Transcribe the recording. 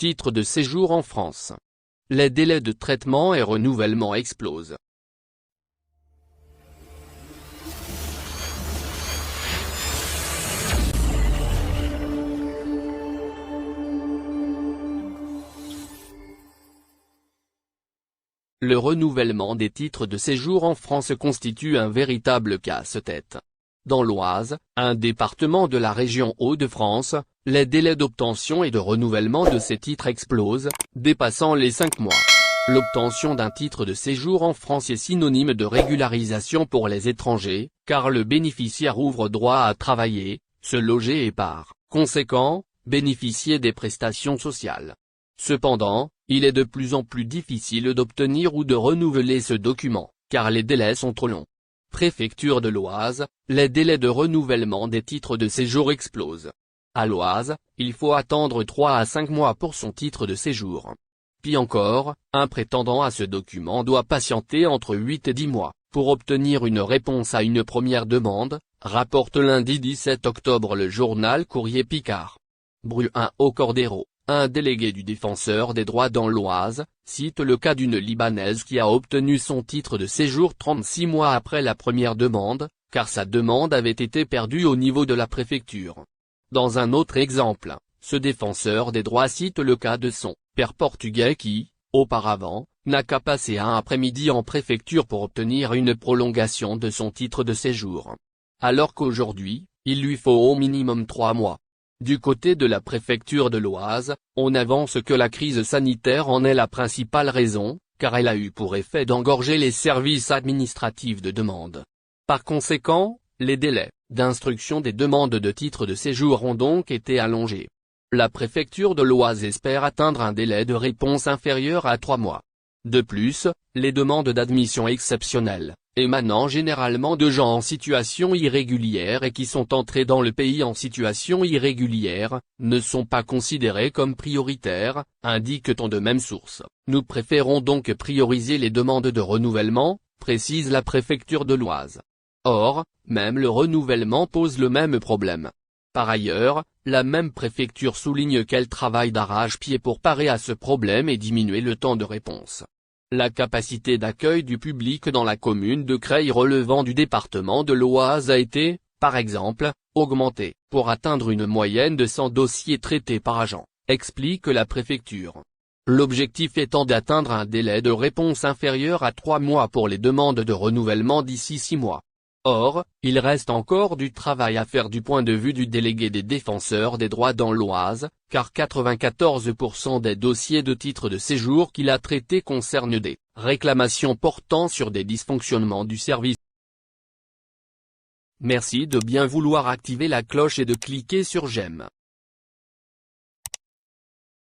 Titre de séjour en France. Les délais de traitement et renouvellement explosent. Le renouvellement des titres de séjour en France constitue un véritable casse-tête. Dans l'Oise, un département de la région Hauts-de-France, les délais d'obtention et de renouvellement de ces titres explosent, dépassant les 5 mois. L'obtention d'un titre de séjour en France est synonyme de régularisation pour les étrangers, car le bénéficiaire ouvre droit à travailler, se loger et par conséquent, bénéficier des prestations sociales. Cependant, il est de plus en plus difficile d'obtenir ou de renouveler ce document, car les délais sont trop longs. Préfecture de l'Oise, les délais de renouvellement des titres de séjour explosent. À l'Oise, il faut attendre 3 à 5 mois pour son titre de séjour. Puis encore, un prétendant à ce document doit patienter entre 8 et 10 mois, pour obtenir une réponse à une première demande, rapporte lundi 17 octobre le journal Courrier Picard. Bruin Cordero, un délégué du défenseur des droits dans l'Oise, cite le cas d'une Libanaise qui a obtenu son titre de séjour 36 mois après la première demande, car sa demande avait été perdue au niveau de la préfecture. Dans un autre exemple, ce défenseur des droits cite le cas de son père portugais qui, auparavant, n'a qu'à passer un après-midi en préfecture pour obtenir une prolongation de son titre de séjour. Alors qu'aujourd'hui, il lui faut au minimum 3 mois. Du côté de la préfecture de l'Oise, on avance que la crise sanitaire en est la principale raison, car elle a eu pour effet d'engorger les services administratifs de demande. Par conséquent, les délais d'instruction des demandes de titres de séjour ont donc été allongés. La préfecture de l'Oise espère atteindre un délai de réponse inférieur à 3 mois. De plus, les demandes d'admission exceptionnelles, émanant généralement de gens en situation irrégulière et qui sont entrés dans le pays en situation irrégulière, ne sont pas considérées comme prioritaires, indique-t-on de même source. Nous préférons donc prioriser les demandes de renouvellement, précise la préfecture de l'Oise. Or, même le renouvellement pose le même problème. Par ailleurs, la même préfecture souligne qu'elle travaille d'arrache-pied pour parer à ce problème et diminuer le temps de réponse. La capacité d'accueil du public dans la commune de Creil relevant du département de l'Oise a été, par exemple, augmentée, pour atteindre une moyenne de 100 dossiers traités par agent, explique la préfecture. L'objectif étant d'atteindre un délai de réponse inférieur à 3 mois pour les demandes de renouvellement d'ici 6 mois. Or, il reste encore du travail à faire du point de vue du délégué des défenseurs des droits dans l'Oise, car 94% des dossiers de titres de séjour qu'il a traités concernent des réclamations portant sur des dysfonctionnements du service. Merci de bien vouloir activer la cloche et de cliquer sur j'aime.